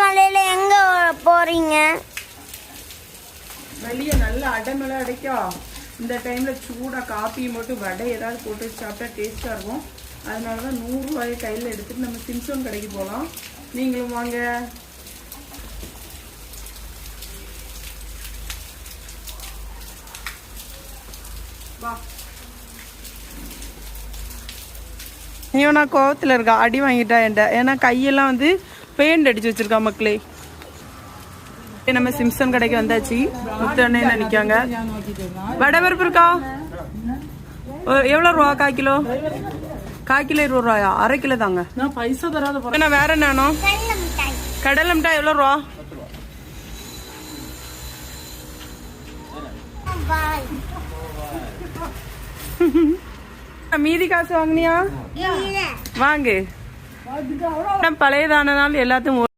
மழையில எங்க போறீங்க? வெளியே நல்லா அடைமலை அடைக்கும். இந்த டைம்ல சூடா காப்பி மட்டும் வடை ஏதாவது போட்டு சாப்பிட்டா டேஸ்டா இருக்கும். அதனாலதான் 100 ரூபாயை கையில எடுத்துட்டு நம்ம சிம்சன் கடைக்கு போகலாம். நீங்களும் வாங்க. வா. இவனா கோவத்துல இருக்கா, அடி வாங்கிட்டா என்கிட்ட. ஏன்னா கையெல்லாம் வந்து பெயிண்ட் அடிச்சு வச்சிருக்கா மக்களே. நம்ம சிம்சன் கடைக்கு வந்தாச்சு. முத்தண்ணே நினைக்காங்க. வடை பருப்பு இருக்கா? எவ்வளவு ரூபா? 1/4 கிலோ. 1/4 கிலோ 20 ரூபாயா? 1/2 கிலோ தாங்க. நான் பைசா தராத போறேன். வேற என்னோ? கடலை மிட்டாய் எவ்வளவு ரூபா? மீதி காசு வாங்கினியா? வாங்கு. பழையதானதால எல்லாத்தையும்